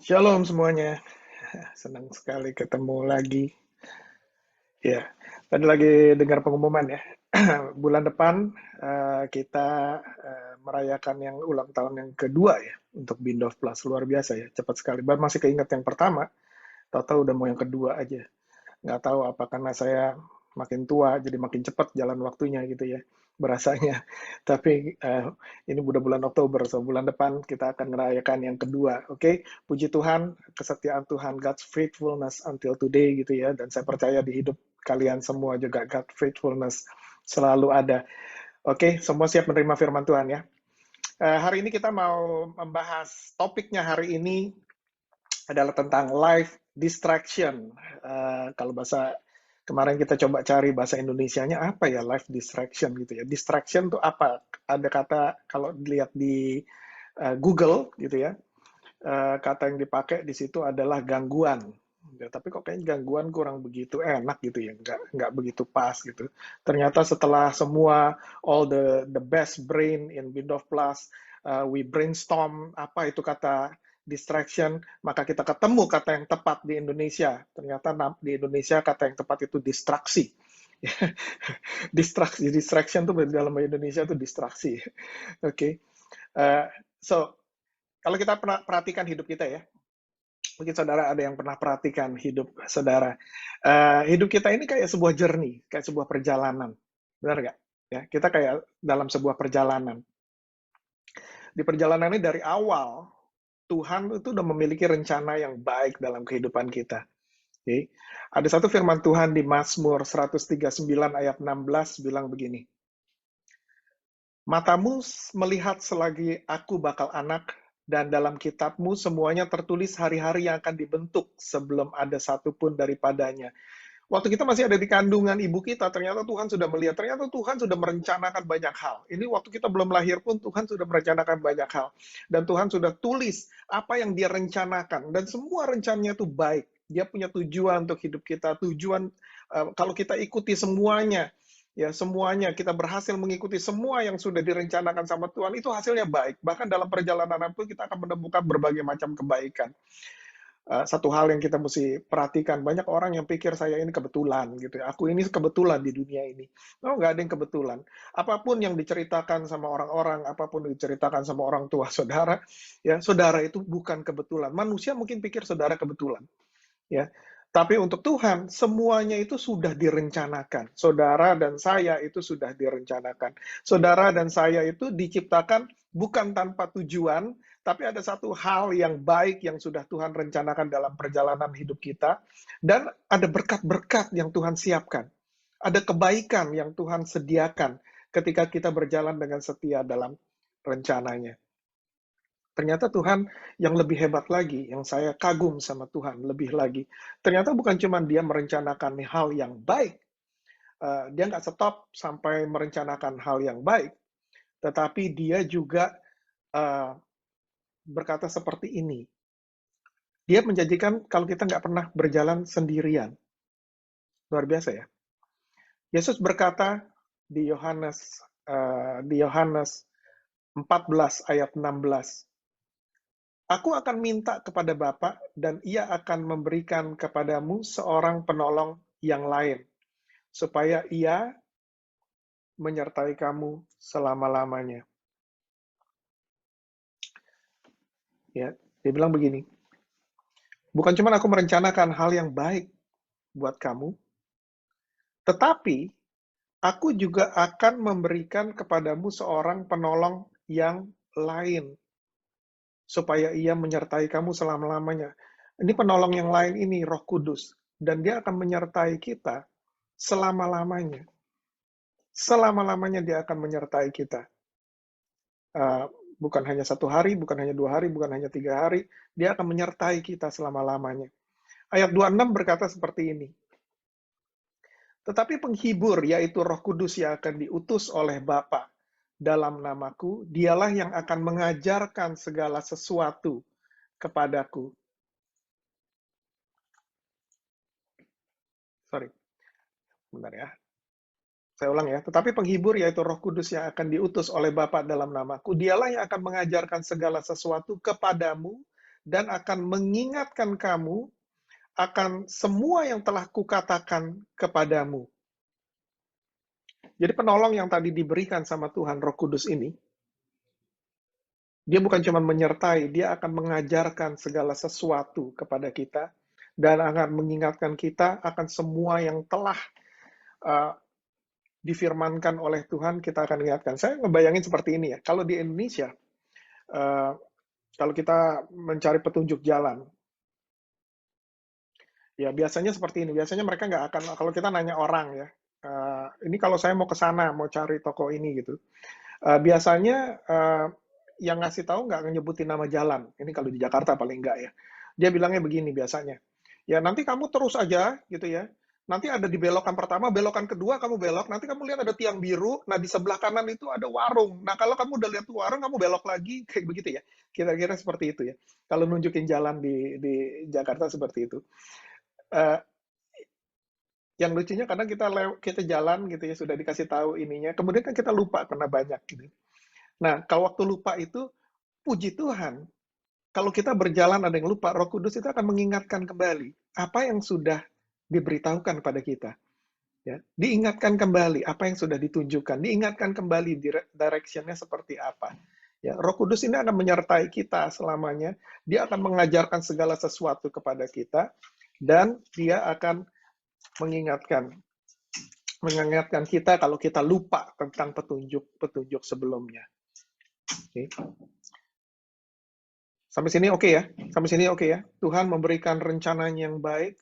Shalom semuanya, senang sekali ketemu lagi. Ya, tadi lagi dengar pengumuman ya, bulan depan kita merayakan yang ulang tahun yang kedua ya untuk Bindof Plus, luar biasa ya, cepat sekali. Baru masih keinget yang pertama, tahu-tahu udah mau yang kedua aja. Nggak tahu apa karena saya makin tua jadi makin cepat jalan waktunya gitu ya berasanya. Tapi ini udah bulan Oktober, so bulan depan kita akan merayakan yang kedua. Oke, puji Tuhan, kesetiaan Tuhan, God's faithfulness until today gitu ya. Dan saya percaya di hidup kalian semua juga God's faithfulness selalu ada. Oke, semua siap menerima firman Tuhan ya. Hari ini kita mau membahas topiknya hari ini adalah tentang life distraction. Kalau bahasa kemarin kita coba cari bahasa Indonesianya apa ya life distraction gitu ya. Distraction itu apa? Ada kata kalau dilihat di Google gitu ya, kata yang dipakai di situ adalah gangguan. Ya, tapi kok kayaknya gangguan kurang begitu enak gitu ya, nggak begitu pas gitu. Ternyata setelah semua all the best brain in Windows Plus, we brainstorm apa itu kata distraction, maka kita ketemu kata yang tepat di Indonesia. Ternyata di Indonesia kata yang tepat itu distraksi. Distraction tuh dalam bahasa Indonesia itu distraksi. Oke, okay. So kalau kita pernah perhatikan hidup kita ya, mungkin saudara ada yang pernah perhatikan hidup saudara. Hidup kita ini kayak sebuah journey, kayak sebuah perjalanan. Benar nggak? Ya, kita kayak dalam sebuah perjalanan. Di perjalanan ini dari awal, Tuhan itu udah memiliki rencana yang baik dalam kehidupan kita. Okay. Ada satu firman Tuhan di Mazmur 139 ayat 16 bilang begini. Matamu melihat selagi aku bakal anak, dan dalam kitabmu semuanya tertulis hari-hari yang akan dibentuk sebelum ada satupun daripadanya. Waktu kita masih ada di kandungan ibu kita, ternyata Tuhan sudah melihat, ternyata Tuhan sudah merencanakan banyak hal. Ini waktu kita belum lahir pun Tuhan sudah merencanakan banyak hal. Dan Tuhan sudah tulis apa yang dia rencanakan. Dan semua rencananya itu baik. Dia punya tujuan untuk hidup kita, tujuan kalau kita ikuti semuanya, ya semuanya kita berhasil mengikuti semua yang sudah direncanakan sama Tuhan, itu hasilnya baik. Bahkan dalam perjalanan pun kita akan menemukan berbagai macam kebaikan. Satu hal yang kita mesti perhatikan, banyak orang yang pikir saya ini kebetulan gitu ya, aku ini kebetulan di dunia ini. No, nggak ada yang kebetulan. Apapun yang diceritakan sama orang-orang, apapun yang diceritakan sama orang tua saudara, ya saudara itu bukan kebetulan. Manusia mungkin pikir saudara kebetulan, ya. Tapi untuk Tuhan, semuanya itu sudah direncanakan. Saudara dan saya itu sudah direncanakan. Saudara dan saya itu diciptakan bukan tanpa tujuan, tapi ada satu hal yang baik yang sudah Tuhan rencanakan dalam perjalanan hidup kita, dan ada berkat-berkat yang Tuhan siapkan. Ada kebaikan yang Tuhan sediakan ketika kita berjalan dengan setia dalam rencananya. Ternyata Tuhan yang lebih hebat lagi, yang saya kagum sama Tuhan lebih lagi. Ternyata bukan cuma dia merencanakan hal yang baik, dia nggak stop sampai merencanakan hal yang baik, tetapi dia juga berkata seperti ini. Dia menjanjikan kalau kita nggak pernah berjalan sendirian. Luar biasa ya. Yesus berkata di Yohanes 14 ayat 16, Aku akan minta kepada Bapa, dan ia akan memberikan kepadamu seorang penolong yang lain, supaya ia menyertai kamu selama-lamanya. Ya, dia bilang begini, bukan cuma aku merencanakan hal yang baik buat kamu, tetapi aku juga akan memberikan kepadamu seorang penolong yang lain, supaya ia menyertai kamu selama-lamanya. Ini penolong yang lain ini, Roh Kudus. Dan dia akan menyertai kita selama-lamanya. Selama-lamanya dia akan menyertai kita. Bukan hanya 1 hari, bukan hanya 2 hari, bukan hanya 3 hari. Dia akan menyertai kita selama-lamanya. Ayat 26 berkata seperti ini. Tetapi penghibur, yaitu Roh Kudus yang akan diutus oleh Bapa dalam namaku, dialah yang akan mengajarkan segala sesuatu kepadaku. Sorry, bentar ya. Saya ulang ya. Tetapi penghibur, yaitu Roh Kudus yang akan diutus oleh Bapa dalam namaku, dialah yang akan mengajarkan segala sesuatu kepadamu dan akan mengingatkan kamu akan semua yang telah kukatakan kepadamu. Jadi penolong yang tadi diberikan sama Tuhan, Roh Kudus ini, dia bukan cuma menyertai, dia akan mengajarkan segala sesuatu kepada kita, dan akan mengingatkan kita akan semua yang telah uh, difirmankan oleh Tuhan, kita akan ingatkan. Saya ngebayangin seperti ini ya, kalau di Indonesia, uh, kalau kita mencari petunjuk jalan, ya biasanya seperti ini. Biasanya mereka nggak akan, kalau kita nanya orang ya, ini kalau saya mau ke sana, mau cari toko ini gitu. Biasanya yang ngasih tahu nggak nyebutin nama jalan. Ini kalau di Jakarta paling nggak ya. Dia bilangnya begini biasanya. Ya nanti kamu terus aja gitu ya. Nanti ada di belokan pertama, belokan kedua kamu belok, nanti kamu lihat ada tiang biru, nah di sebelah kanan itu ada warung. Nah kalau kamu udah lihat warung, kamu belok lagi, kayak begitu ya. Kira-kira seperti itu ya. Kalau nunjukin jalan di Jakarta seperti itu. Uh, yang lucunya kadang kita jalan gitu ya, sudah dikasih tahu ininya, kemudian kan kita lupa karena banyak gitu. Nah, kalau waktu lupa itu, puji Tuhan, kalau kita berjalan ada yang lupa, Roh Kudus itu akan mengingatkan kembali apa yang sudah diberitahukan pada kita. Ya, diingatkan kembali apa yang sudah ditunjukkan, diingatkan kembali direction-nya seperti apa. Ya, Roh Kudus ini akan menyertai kita selamanya. Dia akan mengajarkan segala sesuatu kepada kita, dan dia akan mengingatkan kita kalau kita lupa tentang petunjuk sebelumnya. Oke. Sampai sini oke ya? Sampai sini oke ya? Tuhan memberikan rencananya yang baik,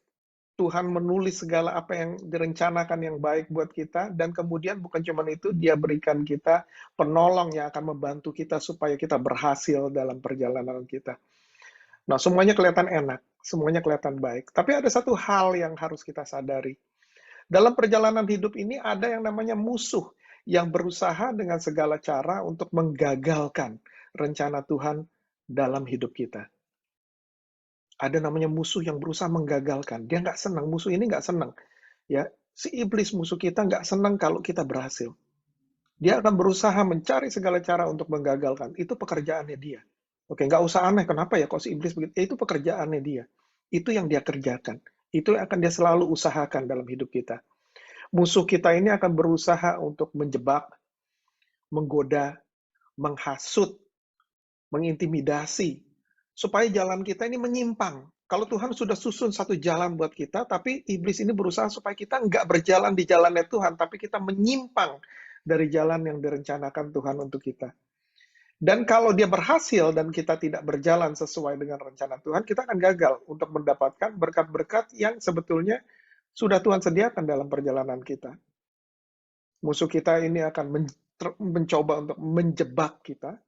Tuhan menulis segala apa yang direncanakan yang baik buat kita, dan kemudian bukan cuma itu, dia berikan kita penolong yang akan membantu kita supaya kita berhasil dalam perjalanan kita. Nah, semuanya kelihatan enak, semuanya kelihatan baik. Tapi ada satu hal yang harus kita sadari. Dalam perjalanan hidup ini ada yang namanya musuh yang berusaha dengan segala cara untuk menggagalkan rencana Tuhan dalam hidup kita. Ada namanya musuh yang berusaha menggagalkan. Dia nggak senang, musuh ini nggak senang. Ya, si iblis musuh kita nggak senang kalau kita berhasil. Dia akan berusaha mencari segala cara untuk menggagalkan. Itu pekerjaannya dia. Oke, nggak usah aneh. Kenapa ya kok si iblis begitu? Itu pekerjaannya dia. Itu yang dia kerjakan. Itu yang akan dia selalu usahakan dalam hidup kita. Musuh kita ini akan berusaha untuk menjebak, menggoda, menghasut, mengintimidasi, supaya jalan kita ini menyimpang. Kalau Tuhan sudah susun satu jalan buat kita, tapi iblis ini berusaha supaya kita nggak berjalan di jalannya Tuhan, tapi kita menyimpang dari jalan yang direncanakan Tuhan untuk kita. Dan kalau dia berhasil dan kita tidak berjalan sesuai dengan rencana Tuhan, kita akan gagal untuk mendapatkan berkat-berkat yang sebetulnya sudah Tuhan sediakan dalam perjalanan kita. Musuh kita ini akan mencoba untuk menjebak kita,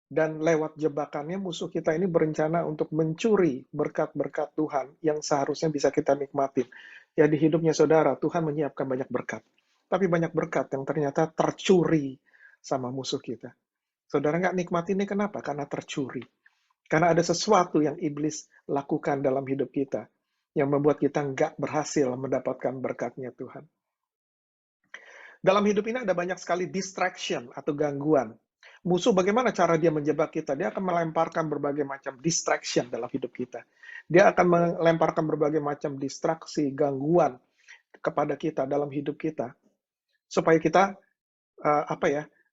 dan lewat jebakannya musuh kita ini berencana untuk mencuri berkat-berkat Tuhan yang seharusnya bisa kita nikmatin. Ya, di hidupnya saudara, Tuhan menyiapkan banyak berkat. Tapi banyak berkat yang ternyata tercuri sama musuh kita. Saudara nggak nikmatinnya kenapa? Karena tercuri. Karena ada sesuatu yang iblis lakukan dalam hidup kita yang membuat kita nggak berhasil mendapatkan berkatnya Tuhan. Dalam hidup ini ada banyak sekali distraction atau gangguan. Musuh bagaimana cara dia menjebak kita? Dia akan melemparkan berbagai macam distraction dalam hidup kita. Dia akan melemparkan berbagai macam distraksi, gangguan kepada kita dalam hidup kita. Supaya kita,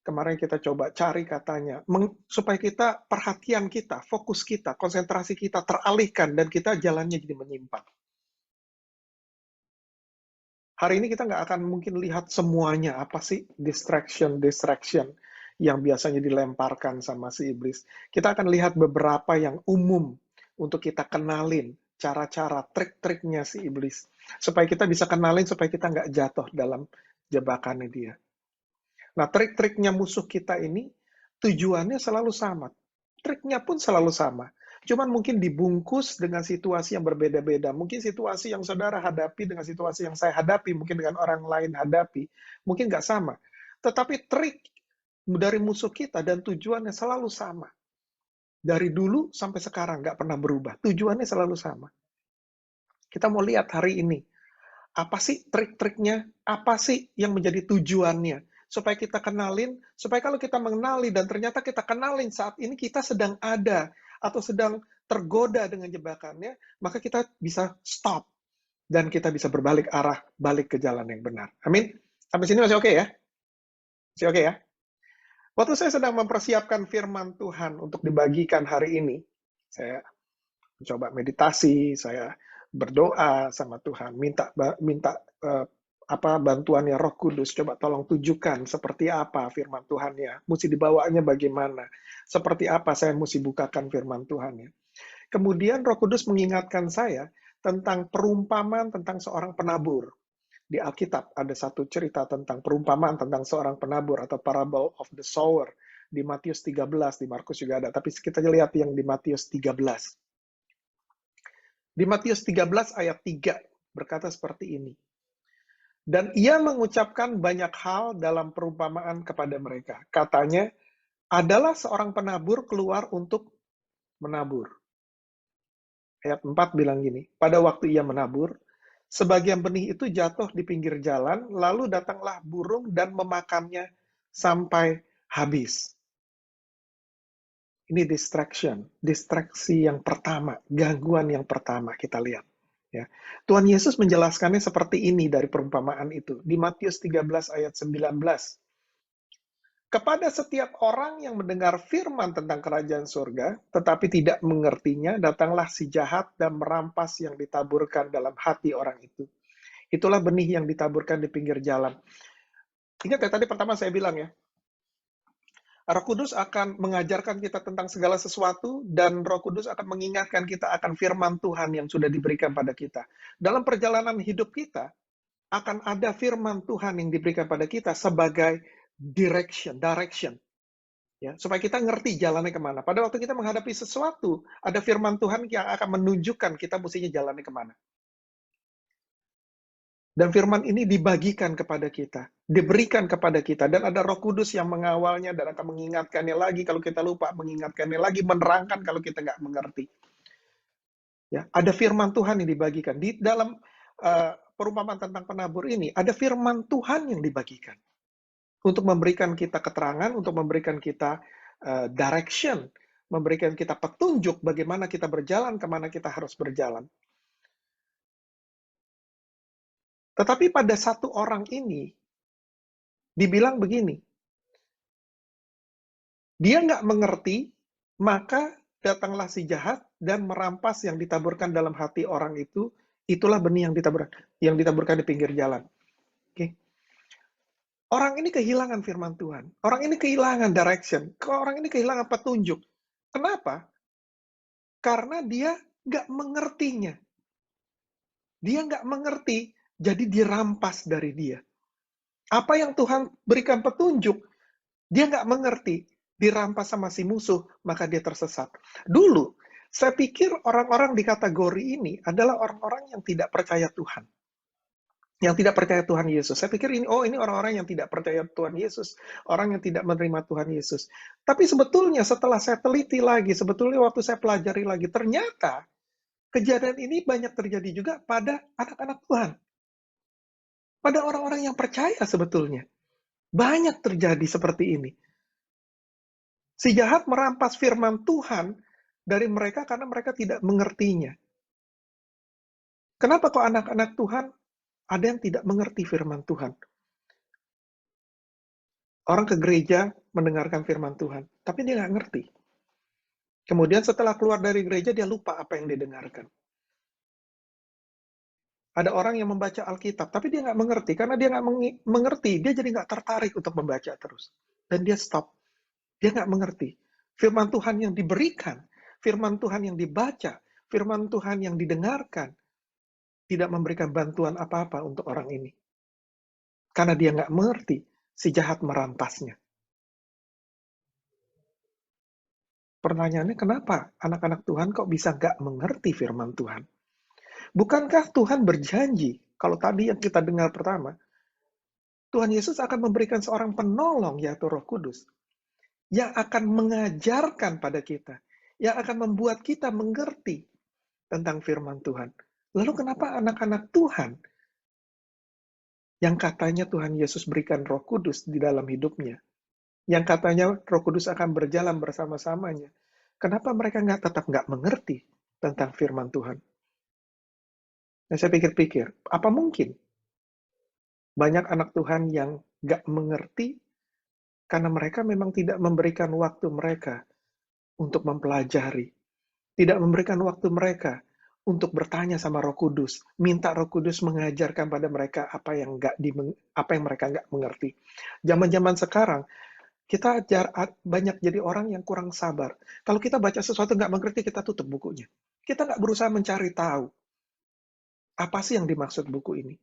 kemarin kita coba cari katanya, supaya kita, perhatian kita, fokus kita, konsentrasi kita teralihkan, dan kita jalannya jadi menyimpang. Hari ini kita nggak akan mungkin lihat semuanya, apa sih distraction yang biasanya dilemparkan sama si iblis. Kita akan lihat beberapa yang umum untuk kita kenalin cara-cara, trik-triknya si iblis. Supaya kita bisa kenalin, supaya kita nggak jatuh dalam jebakannya dia. Nah, trik-triknya musuh kita ini tujuannya selalu sama. Triknya pun selalu sama. Cuman mungkin dibungkus dengan situasi yang berbeda-beda. Mungkin situasi yang saudara hadapi dengan situasi yang saya hadapi, mungkin dengan orang lain hadapi, mungkin nggak sama. Tetapi trik dari musuh kita dan tujuannya selalu sama. Dari dulu sampai sekarang nggak pernah berubah. Tujuannya selalu sama. Kita mau lihat hari ini, apa sih trik-triknya? Apa sih yang menjadi tujuannya? Supaya kita kenalin, supaya kalau kita mengenali dan ternyata kita kenalin saat ini kita sedang ada atau sedang tergoda dengan jebakannya, maka kita bisa stop dan kita bisa berbalik arah, balik ke jalan yang benar. Amin. Sampai sini masih oke ya? Masih oke ya? Waktu saya sedang mempersiapkan firman Tuhan untuk dibagikan hari ini, saya mencoba meditasi, saya berdoa sama Tuhan, minta bantuannya Roh Kudus, coba tolong tunjukkan seperti apa firman Tuhannya, mesti dibawanya bagaimana, seperti apa saya mesti bukakan firman Tuhannya. Kemudian Roh Kudus mengingatkan saya tentang perumpamaan tentang seorang penabur. Di Alkitab ada satu cerita tentang perumpamaan tentang seorang penabur atau parable of the sower di Matius 13, di Markus juga ada, tapi kita lihat yang di Matius 13. Di Matius 13 ayat 3 berkata seperti ini. Dan ia mengucapkan banyak hal dalam perumpamaan kepada mereka. Katanya, adalah seorang penabur keluar untuk menabur. Ayat 4 bilang gini, pada waktu ia menabur, sebagian benih itu jatuh di pinggir jalan, lalu datanglah burung dan memakannya sampai habis. Ini distraksi yang pertama, gangguan yang pertama kita lihat. Ya. Tuhan Yesus menjelaskannya seperti ini dari perumpamaan itu. Di Matius 13 ayat 19. Kepada setiap orang yang mendengar firman tentang kerajaan surga, tetapi tidak mengertinya, datanglah si jahat dan merampas yang ditaburkan dalam hati orang itu. Itulah benih yang ditaburkan di pinggir jalan. Ingat ya, tadi pertama saya bilang ya, Roh Kudus akan mengajarkan kita tentang segala sesuatu, dan Roh Kudus akan mengingatkan kita akan firman Tuhan yang sudah diberikan pada kita. Dalam perjalanan hidup kita, akan ada firman Tuhan yang diberikan pada kita sebagai direction, ya, supaya kita ngerti jalannya kemana. Pada waktu kita menghadapi sesuatu, ada firman Tuhan yang akan menunjukkan kita mestinya jalannya kemana. Dan firman ini dibagikan kepada kita, diberikan kepada kita, dan ada Roh Kudus yang mengawalnya dan akan mengingatkannya lagi kalau kita lupa, mengingatkannya lagi, menerangkan kalau kita nggak mengerti. Ya, ada firman Tuhan yang dibagikan. Di dalam perumpamaan tentang penabur ini, ada firman Tuhan yang dibagikan. Untuk memberikan kita keterangan, untuk memberikan kita direction, memberikan kita petunjuk bagaimana kita berjalan, kemana kita harus berjalan. Tetapi pada satu orang ini, dibilang begini, dia nggak mengerti, maka datanglah si jahat dan merampas yang ditaburkan dalam hati orang itu, itulah benih yang ditaburkan di pinggir jalan. Oke. Orang ini kehilangan firman Tuhan. Orang ini kehilangan direction. Orang ini kehilangan petunjuk. Kenapa? Karena dia nggak mengertinya. Dia nggak mengerti, jadi dirampas dari dia. Apa yang Tuhan berikan petunjuk, dia nggak mengerti, dirampas sama si musuh, maka dia tersesat. Dulu, saya pikir orang-orang di kategori ini adalah orang-orang yang tidak percaya Tuhan. Yang tidak percaya Tuhan Yesus. Saya pikir ini orang-orang yang tidak percaya Tuhan Yesus. Orang yang tidak menerima Tuhan Yesus. Tapi sebetulnya setelah saya teliti lagi, sebetulnya waktu saya pelajari lagi, ternyata kejadian ini banyak terjadi juga pada anak-anak Tuhan. Pada orang-orang yang percaya sebetulnya. Banyak terjadi seperti ini. Si jahat merampas firman Tuhan dari mereka karena mereka tidak mengertinya. Kenapa kok anak-anak Tuhan ada yang tidak mengerti firman Tuhan? Orang ke gereja mendengarkan firman Tuhan, tapi dia nggak ngerti. Kemudian setelah keluar dari gereja, dia lupa apa yang didengarkan. Ada orang yang membaca Alkitab, tapi dia nggak mengerti. Karena dia nggak mengerti, dia jadi nggak tertarik untuk membaca terus. Dan dia stop. Dia nggak mengerti. Firman Tuhan yang diberikan, firman Tuhan yang dibaca, firman Tuhan yang didengarkan, tidak memberikan bantuan apa-apa untuk orang ini. Karena dia nggak mengerti, si jahat merampasnya. Pertanyaannya, kenapa anak-anak Tuhan kok bisa nggak mengerti firman Tuhan? Bukankah Tuhan berjanji, kalau tadi yang kita dengar pertama, Tuhan Yesus akan memberikan seorang penolong, yaitu Roh Kudus, yang akan mengajarkan pada kita, yang akan membuat kita mengerti tentang firman Tuhan. Lalu kenapa anak-anak Tuhan, yang katanya Tuhan Yesus berikan Roh Kudus di dalam hidupnya, yang katanya Roh Kudus akan berjalan bersama-samanya, Kenapa mereka tetap nggak mengerti tentang firman Tuhan? Nah, saya pikir-pikir, apa mungkin banyak anak Tuhan yang nggak mengerti karena mereka memang tidak memberikan waktu mereka untuk mempelajari, tidak memberikan waktu mereka untuk bertanya sama Roh Kudus, minta Roh Kudus mengajarkan pada mereka apa yang mereka nggak mengerti. Zaman-zaman sekarang kita banyak jadi orang yang kurang sabar. Kalau kita baca sesuatu nggak mengerti, kita tutup bukunya. Kita nggak berusaha mencari tahu apa sih yang dimaksud buku ini.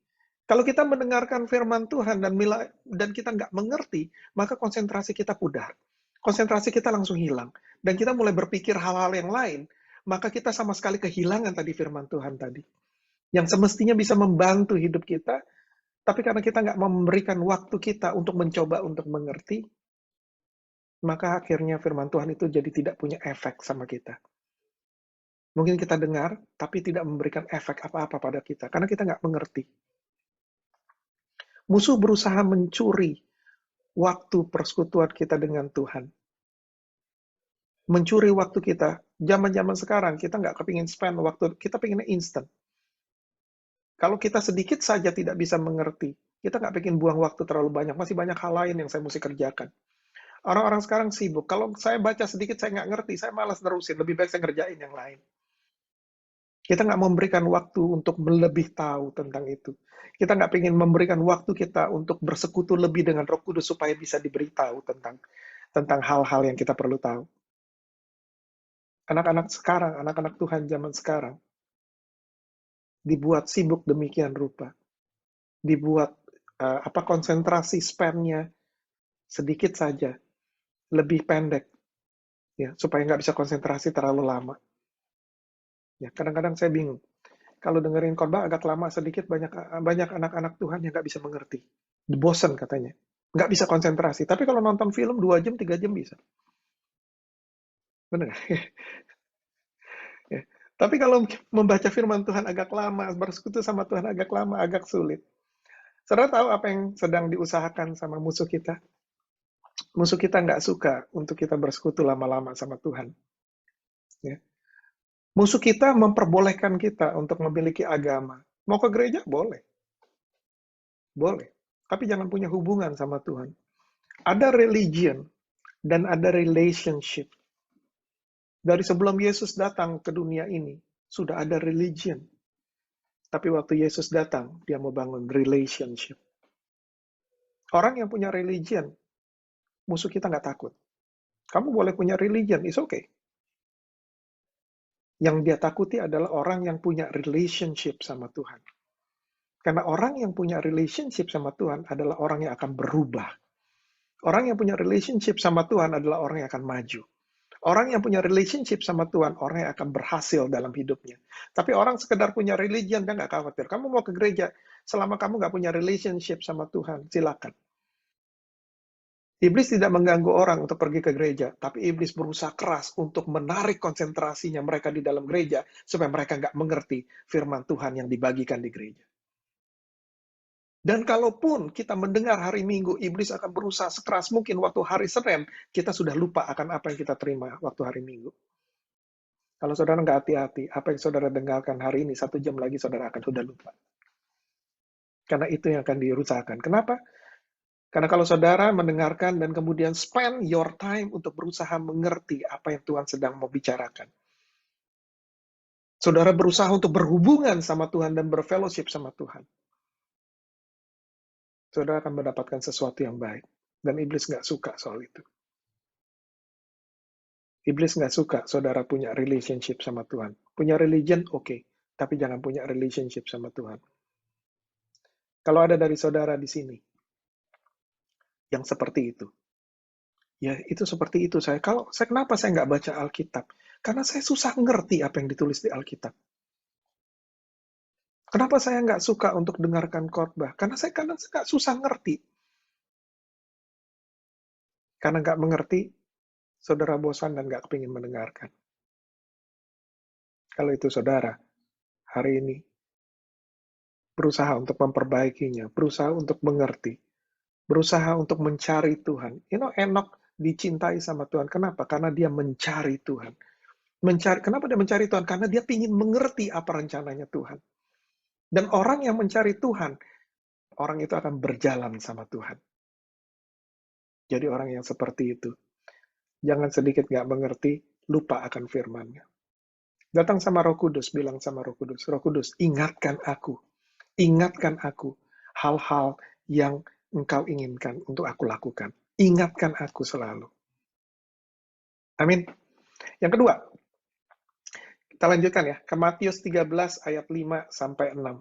Kalau kita mendengarkan firman Tuhan dan kita nggak mengerti, maka konsentrasi kita pudar. Konsentrasi kita langsung hilang. Dan kita mulai berpikir hal-hal yang lain, maka kita sama sekali kehilangan tadi firman Tuhan tadi. Yang semestinya bisa membantu hidup kita, tapi karena kita nggak memberikan waktu kita untuk mencoba untuk mengerti, maka akhirnya firman Tuhan itu jadi tidak punya efek sama kita. Mungkin kita dengar, tapi tidak memberikan efek apa-apa pada kita, karena kita nggak mengerti. Musuh berusaha mencuri waktu persekutuan kita dengan Tuhan. Mencuri waktu kita. Zaman-zaman sekarang, kita nggak kepingin spend waktu, kita pengennya instant. Kalau kita sedikit saja tidak bisa mengerti, kita nggak pengen buang waktu terlalu banyak, masih banyak hal lain yang saya mesti kerjakan. Orang-orang sekarang sibuk. Kalau saya baca sedikit, saya nggak ngerti, saya malas terusin. Lebih baik saya ngerjain yang lain. Kita nggak memberikan waktu untuk lebih tahu tentang itu. Kita nggak pengen memberikan waktu kita untuk bersekutu lebih dengan Roh Kudus supaya bisa diberitahu tentang hal-hal yang kita perlu tahu. Anak-anak sekarang, anak-anak Tuhan zaman sekarang, dibuat sibuk demikian rupa. Dibuat konsentrasi span-nya sedikit saja, lebih pendek, ya, supaya nggak bisa konsentrasi terlalu lama. Ya, kadang-kadang saya bingung. Kalau dengerin khotbah agak lama sedikit, banyak anak-anak Tuhan yang nggak bisa mengerti. Bosan katanya. Nggak bisa konsentrasi. Tapi kalau nonton film 2 jam, 3 jam bisa. Benar. Ya. Tapi kalau membaca firman Tuhan agak lama, bersekutu sama Tuhan agak lama, agak sulit. Saudara tahu apa yang sedang diusahakan sama musuh kita? Musuh kita nggak suka untuk kita bersekutu lama-lama sama Tuhan. Ya. Musuh kita memperbolehkan kita untuk memiliki agama. Mau ke gereja? Boleh. Boleh. Tapi jangan punya hubungan sama Tuhan. Ada religion dan ada relationship. Dari sebelum Yesus datang ke dunia ini, sudah ada religion. Tapi waktu Yesus datang, dia mau bangun relationship. Orang yang punya religion, musuh kita nggak takut. Kamu boleh punya religion, it's okay. Yang dia takuti adalah orang yang punya relationship sama Tuhan. Karena orang yang punya relationship sama Tuhan adalah orang yang akan berubah. Orang yang punya relationship sama Tuhan adalah orang yang akan maju. Orang yang punya relationship sama Tuhan, orang yang akan berhasil dalam hidupnya. Tapi orang sekedar punya religion, kan nggak khawatir. Kamu mau ke gereja, selama kamu nggak punya relationship sama Tuhan, silakan. Iblis tidak mengganggu orang untuk pergi ke gereja, tapi iblis berusaha keras untuk menarik konsentrasinya mereka di dalam gereja, supaya mereka nggak mengerti firman Tuhan yang dibagikan di gereja. Dan kalaupun kita mendengar hari Minggu, iblis akan berusaha sekeras mungkin waktu hari Senin, kita sudah lupa akan apa yang kita terima waktu hari Minggu. Kalau saudara nggak hati-hati, apa yang saudara dengarkan hari ini, 1 jam lagi saudara akan sudah lupa. Karena itu yang akan diusahakan. Kenapa? Karena kalau saudara mendengarkan dan kemudian spend your time untuk berusaha mengerti apa yang Tuhan sedang mau bicarakan. Saudara berusaha untuk berhubungan sama Tuhan dan berfellowship sama Tuhan. Saudara akan mendapatkan sesuatu yang baik. Dan iblis nggak suka soal itu. Iblis nggak suka saudara punya relationship sama Tuhan. Punya religion, oke. Tapi jangan punya relationship sama Tuhan. Kalau ada dari saudara di sini, yang seperti itu. Ya, itu seperti itu saya. Kenapa saya nggak baca Alkitab? Karena saya susah ngerti apa yang ditulis di Alkitab. Kenapa saya nggak suka untuk dengarkan khotbah? Karena saya nggak susah ngerti. Karena nggak mengerti, saudara bosan dan nggak kepingin mendengarkan. Kalau itu saudara, hari ini, berusaha untuk memperbaikinya, berusaha untuk mengerti, berusaha untuk mencari Tuhan. Enok dicintai sama Tuhan. Kenapa? Karena dia mencari Tuhan. Kenapa dia mencari Tuhan? Karena dia ingin mengerti apa rencananya Tuhan. Dan orang yang mencari Tuhan, orang itu akan berjalan sama Tuhan. Jadi orang yang seperti itu. Jangan sedikit nggak mengerti, lupa akan firman-Nya. Datang sama Roh Kudus, bilang sama Roh Kudus, ingatkan aku hal-hal yang Engkau inginkan untuk aku lakukan. Ingatkan aku selalu. Amin. Yang kedua, kita lanjutkan ya, ke Matius 13 ayat 5 sampai 6.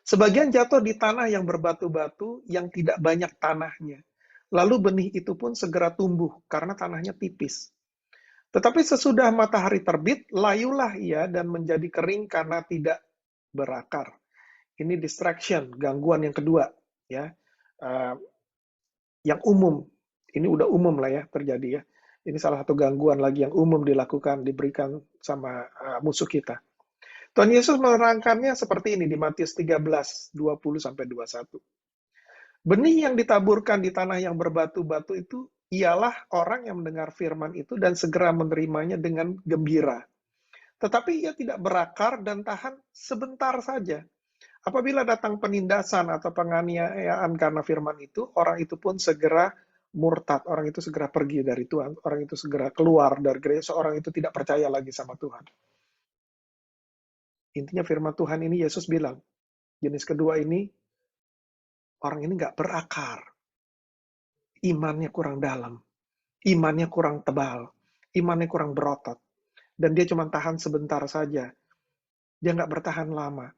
Sebagian jatuh di tanah yang berbatu-batu yang tidak banyak tanahnya. Lalu benih itu pun segera tumbuh karena tanahnya tipis. Tetapi sesudah matahari terbit, layulah ia dan menjadi kering karena tidak berakar. Ini distraction, gangguan yang kedua, ya, yang umum. Ini udah umum lah ya terjadi ya. Ini salah satu gangguan lagi yang umum dilakukan, diberikan sama musuh kita. Tuhan Yesus menerangkannya seperti ini di Matius 13, 20-21. Benih yang ditaburkan di tanah yang berbatu-batu itu ialah orang yang mendengar firman itu dan segera menerimanya dengan gembira. Tetapi ia tidak berakar dan tahan sebentar saja. Apabila datang penindasan atau penganiayaan karena firman itu, orang itu pun segera murtad, orang itu segera pergi dari Tuhan, orang itu segera keluar dari gereja, seorang itu tidak percaya lagi sama Tuhan. Intinya firman Tuhan ini Yesus bilang, jenis kedua ini, orang ini nggak berakar, imannya kurang dalam, imannya kurang tebal, imannya kurang berotot, dan dia cuma tahan sebentar saja, dia nggak bertahan lama.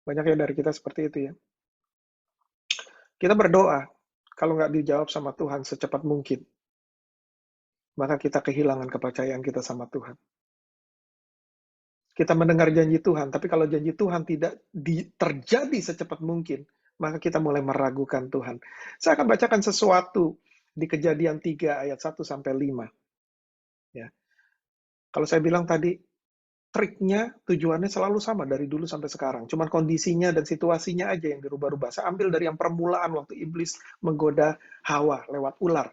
Banyak ya dari kita seperti itu ya. Kita berdoa, kalau nggak dijawab sama Tuhan secepat mungkin, maka kita kehilangan kepercayaan kita sama Tuhan. Kita mendengar janji Tuhan, tapi kalau janji Tuhan tidak terjadi secepat mungkin, maka kita mulai meragukan Tuhan. Saya akan bacakan sesuatu di Kejadian 3 ayat 1-5. Ya. Kalau saya bilang tadi, triknya, tujuannya selalu sama dari dulu sampai sekarang. Cuman kondisinya dan situasinya aja yang dirubah-rubah. Saya ambil dari yang permulaan waktu iblis menggoda Hawa lewat ular.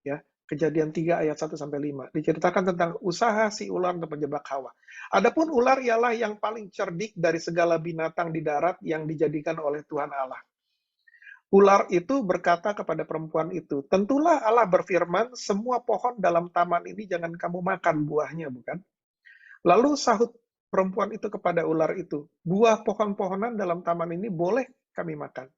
Ya, Kejadian 3 ayat 1-5 diceritakan tentang usaha si ular untuk menjebak Hawa. Adapun ular ialah yang paling cerdik dari segala binatang di darat yang dijadikan oleh Tuhan Allah. Ular itu berkata kepada perempuan itu, tentulah Allah berfirman, semua pohon dalam taman ini jangan kamu makan buahnya, bukan? Lalu sahut perempuan itu kepada ular itu, buah pohon-pohonan dalam taman ini boleh kami makan.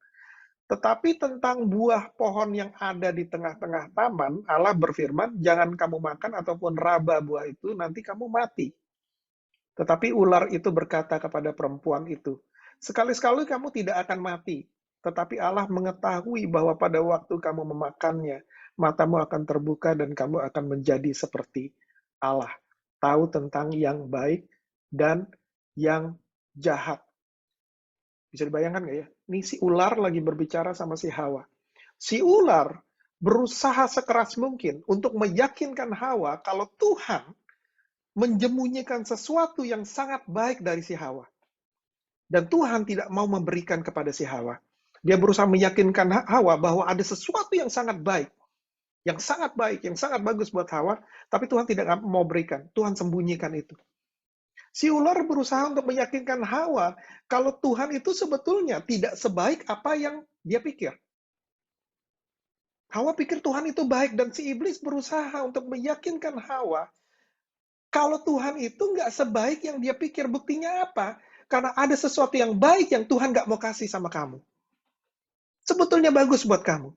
Tetapi tentang buah pohon yang ada di tengah-tengah taman, Allah berfirman, jangan kamu makan ataupun raba buah itu, nanti kamu mati. Tetapi ular itu berkata kepada perempuan itu, sekali-sekali kamu tidak akan mati. Tetapi Allah mengetahui bahwa pada waktu kamu memakannya, matamu akan terbuka dan kamu akan menjadi seperti Allah. Tahu tentang yang baik dan yang jahat. Bisa dibayangkan nggak ya? Ini si ular lagi berbicara sama si Hawa. Si ular berusaha sekeras mungkin untuk meyakinkan Hawa kalau Tuhan menjemunyikan sesuatu yang sangat baik dari si Hawa. Dan Tuhan tidak mau memberikan kepada si Hawa. Dia berusaha meyakinkan Hawa bahwa ada sesuatu yang sangat baik. Yang sangat baik, yang sangat bagus buat Hawa. Tapi Tuhan tidak mau berikan. Tuhan sembunyikan itu. Si ular berusaha untuk meyakinkan Hawa kalau Tuhan itu sebetulnya tidak sebaik apa yang dia pikir. Hawa pikir Tuhan itu baik, dan si iblis berusaha untuk meyakinkan Hawa kalau Tuhan itu nggak sebaik yang dia pikir. Buktinya apa? Karena ada sesuatu yang baik yang Tuhan nggak mau kasih sama kamu. Sebetulnya bagus buat kamu.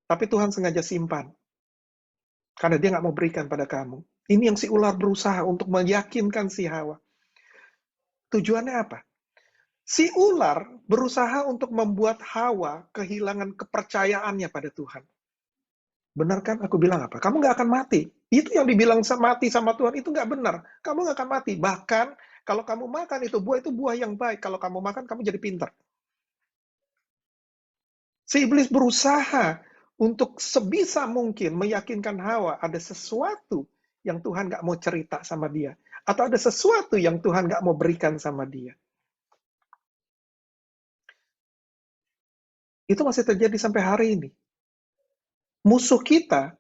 Tapi Tuhan sengaja simpan. Karena dia nggak mau berikan pada kamu. Ini yang si ular berusaha untuk meyakinkan si Hawa. Tujuannya apa? Si ular berusaha untuk membuat Hawa kehilangan kepercayaannya pada Tuhan. Benar kan aku bilang apa? Kamu nggak akan mati. Itu yang dibilang mati sama Tuhan itu nggak benar. Kamu nggak akan mati. Bahkan kalau kamu makan itu buah yang baik. Kalau kamu makan, kamu jadi pintar. Si iblis berusaha untuk sebisa mungkin meyakinkan Hawa ada sesuatu yang Tuhan nggak mau cerita sama dia. Atau ada sesuatu yang Tuhan nggak mau berikan sama dia. Itu masih terjadi sampai hari ini. Musuh kita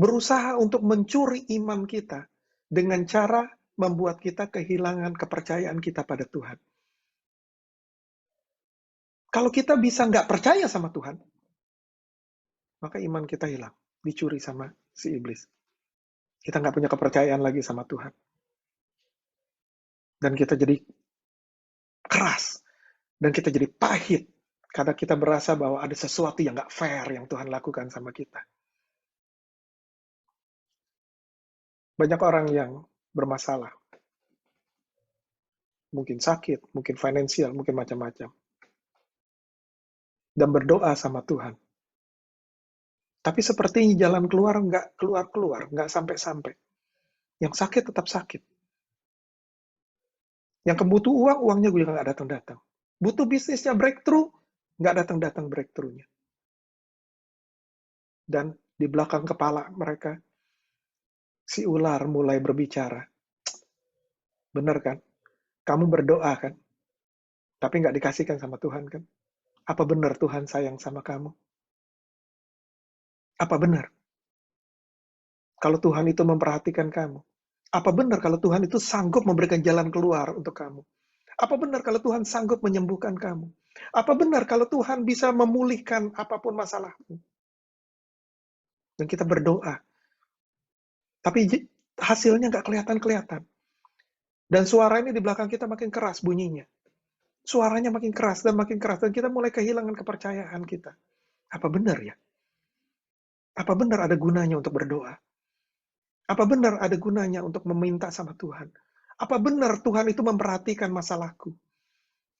berusaha untuk mencuri iman kita dengan cara membuat kita kehilangan kepercayaan kita pada Tuhan. Kalau kita bisa nggak percaya sama Tuhan, maka iman kita hilang, dicuri sama si iblis. Kita nggak punya kepercayaan lagi sama Tuhan. Dan kita jadi keras, dan kita jadi pahit, karena kita berasa bahwa ada sesuatu yang nggak fair yang Tuhan lakukan sama kita. Banyak orang yang bermasalah, mungkin sakit, mungkin finansial, mungkin macam-macam, dan berdoa sama Tuhan. Tapi sepertinya jalan keluar nggak keluar-keluar, nggak sampai-sampai. Yang sakit tetap sakit. Yang kebutuh uang, uangnya juga nggak datang-datang. Butuh bisnisnya breakthrough, nggak datang-datang breakthrough-nya. Dan di belakang kepala mereka, si ular mulai berbicara. Bener kan? Kamu berdoa kan? Tapi nggak dikasihkan sama Tuhan kan? Apa benar Tuhan sayang sama kamu? Apa benar kalau Tuhan itu memperhatikan kamu? Apa benar kalau Tuhan itu sanggup memberikan jalan keluar untuk kamu? Apa benar kalau Tuhan sanggup menyembuhkan kamu? Apa benar kalau Tuhan bisa memulihkan apapun masalahmu? Dan kita berdoa, tapi hasilnya nggak kelihatan-kelihatan. Dan suara ini di belakang kita makin keras bunyinya. Suaranya makin keras dan makin keras. Dan kita mulai kehilangan kepercayaan kita. Apa benar ya? Apa benar ada gunanya untuk berdoa? Apa benar ada gunanya untuk meminta sama Tuhan? Apa benar Tuhan itu memperhatikan masalahku?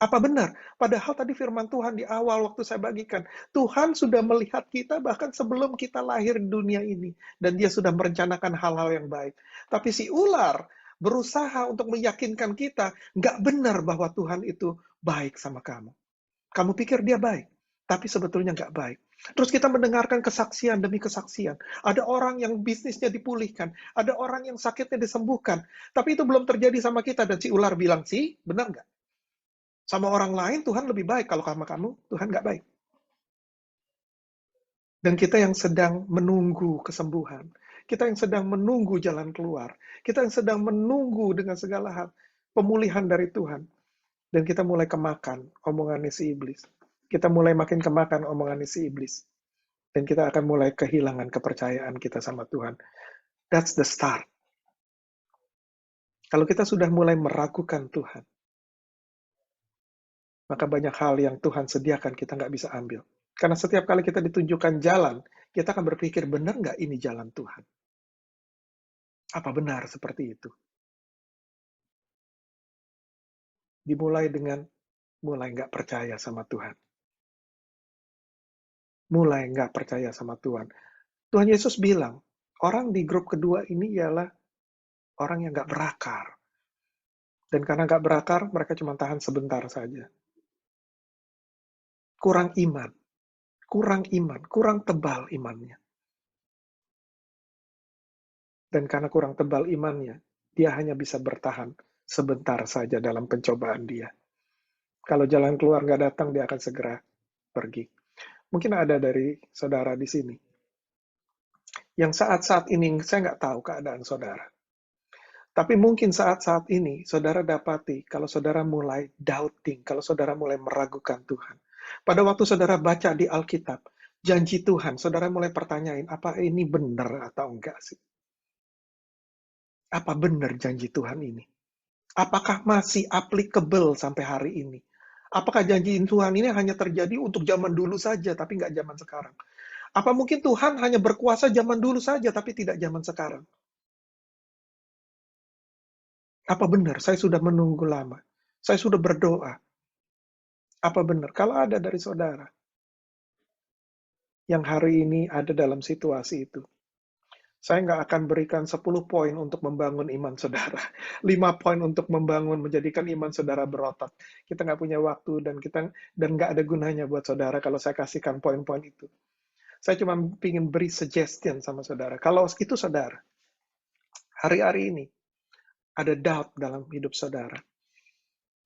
Apa benar? Padahal tadi firman Tuhan di awal waktu saya bagikan, Tuhan sudah melihat kita bahkan sebelum kita lahir di dunia ini. Dan dia sudah merencanakan hal-hal yang baik. Tapi si ular berusaha untuk meyakinkan kita, nggak benar bahwa Tuhan itu baik sama kamu. Kamu pikir dia baik, tapi sebetulnya nggak baik. Terus kita mendengarkan kesaksian demi kesaksian. Ada orang yang bisnisnya dipulihkan, ada orang yang sakitnya disembuhkan, tapi itu belum terjadi sama kita. Dan si ular bilang, sih, benar nggak? Sama orang lain Tuhan lebih baik, kalau sama kamu Tuhan nggak baik. Dan kita yang sedang menunggu kesembuhan, kita yang sedang menunggu jalan keluar, kita yang sedang menunggu dengan segala hal pemulihan dari Tuhan, dan kita mulai kemakan omongan si iblis. Kita mulai makin kemakan omongan si iblis. Dan kita akan mulai kehilangan kepercayaan kita sama Tuhan. That's the start. Kalau kita sudah mulai meragukan Tuhan, maka banyak hal yang Tuhan sediakan kita nggak bisa ambil. Karena setiap kali kita ditunjukkan jalan, kita akan berpikir, benar nggak ini jalan Tuhan? Apa benar seperti itu? Dimulai dengan mulai nggak percaya sama Tuhan. Mulai nggak percaya sama Tuhan. Tuhan Yesus bilang, orang di grup kedua ini ialah orang yang nggak berakar. Dan karena nggak berakar, mereka cuma tahan sebentar saja. Kurang iman, kurang tebal imannya. Dan karena kurang tebal imannya, dia hanya bisa bertahan sebentar saja dalam pencobaan dia. Kalau jalan keluar nggak datang, dia akan segera pergi. Mungkin ada dari saudara di sini, yang saat-saat ini saya nggak tahu keadaan saudara. Tapi mungkin saat-saat ini, saudara dapati kalau saudara mulai doubting, kalau saudara mulai meragukan Tuhan. Pada waktu saudara baca di Alkitab, janji Tuhan, saudara mulai pertanyain, apa ini benar atau enggak sih? Apa benar janji Tuhan ini? Apakah masih applicable sampai hari ini? Apakah janji Tuhan ini hanya terjadi untuk zaman dulu saja, tapi nggak zaman sekarang? Apa mungkin Tuhan hanya berkuasa zaman dulu saja, tapi tidak zaman sekarang? Apa benar? Saya sudah menunggu lama. Saya sudah berdoa. Apa benar? Kalau ada dari saudara yang hari ini ada dalam situasi itu, saya nggak akan berikan 10 poin untuk membangun iman saudara. 5 poin untuk membangun, menjadikan iman saudara berotot. Kita nggak punya waktu dan nggak ada gunanya buat saudara kalau saya kasihkan poin-poin itu. Saya cuma ingin beri suggestion sama saudara. Kalau itu saudara, hari-hari ini ada doubt dalam hidup saudara.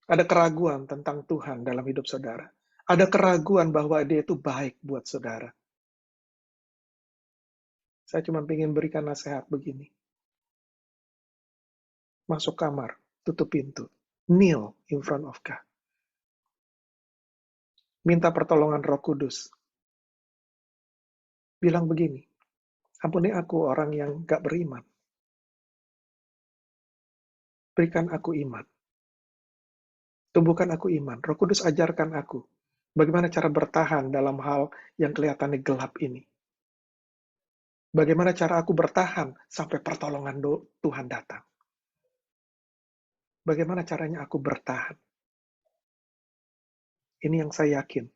Ada keraguan tentang Tuhan dalam hidup saudara. Ada keraguan bahwa dia itu baik buat saudara. Saya cuma ingin berikan nasihat begini. Masuk kamar, tutup pintu, kneel in front of God. Minta pertolongan Roh Kudus. Bilang begini, ampuni aku orang yang gak beriman. Berikan aku iman. Tumbuhkan aku iman. Roh Kudus ajarkan aku bagaimana cara bertahan dalam hal yang kelihatannya gelap ini. Bagaimana cara aku bertahan sampai pertolongan Tuhan datang. Bagaimana caranya aku bertahan. Ini yang saya yakin.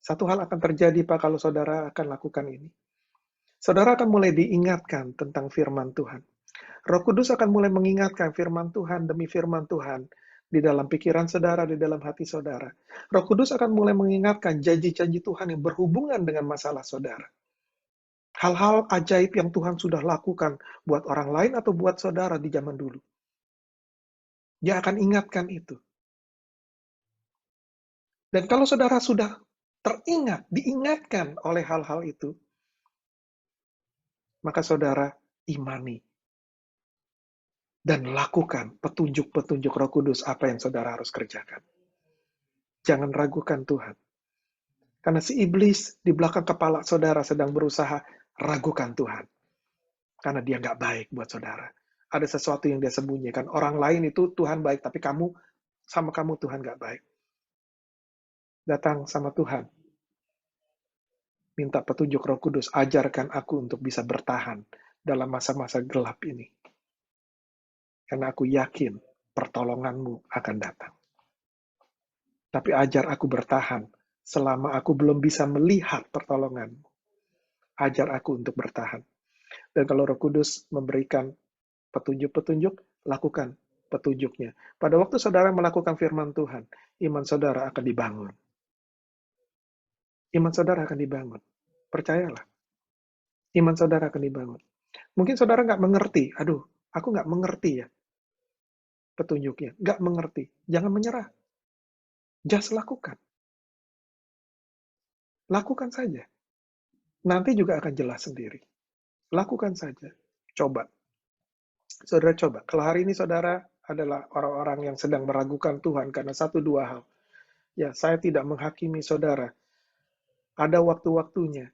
Satu hal akan terjadi, Pak, kalau saudara akan lakukan ini. Saudara akan mulai diingatkan tentang firman Tuhan. Roh Kudus akan mulai mengingatkan firman Tuhan demi firman Tuhan di dalam pikiran saudara, di dalam hati saudara. Roh Kudus akan mulai mengingatkan janji-janji Tuhan yang berhubungan dengan masalah saudara. Hal-hal ajaib yang Tuhan sudah lakukan buat orang lain atau buat saudara di zaman dulu. Dia akan ingatkan itu. Dan kalau saudara sudah teringat, diingatkan oleh hal-hal itu, maka saudara imani dan lakukan petunjuk-petunjuk Roh Kudus apa yang saudara harus kerjakan. Jangan ragukan Tuhan. Karena si iblis di belakang kepala saudara sedang berusaha ragukan Tuhan. Karena dia nggak baik buat saudara. Ada sesuatu yang dia sembunyikan. Orang lain itu Tuhan baik, tapi sama kamu Tuhan nggak baik. Datang sama Tuhan. Minta petunjuk Roh Kudus. Ajarkan aku untuk bisa bertahan dalam masa-masa gelap ini. Karena aku yakin pertolonganmu akan datang. Tapi ajar aku bertahan selama aku belum bisa melihat pertolonganmu. Ajar aku untuk bertahan. Dan kalau Roh Kudus memberikan petunjuk-petunjuk, lakukan petunjuknya. Pada waktu saudara melakukan firman Tuhan, iman saudara akan dibangun. Iman saudara akan dibangun. Percayalah. Iman saudara akan dibangun. Mungkin saudara nggak mengerti. Aduh, aku nggak mengerti ya petunjuknya. Nggak mengerti. Jangan menyerah. Just lakukan. Lakukan saja. Nanti juga akan jelas sendiri. Lakukan saja. Coba. Saudara coba. Kalau hari ini saudara adalah orang-orang yang sedang meragukan Tuhan karena satu dua hal. Ya, saya tidak menghakimi saudara. Ada waktu-waktunya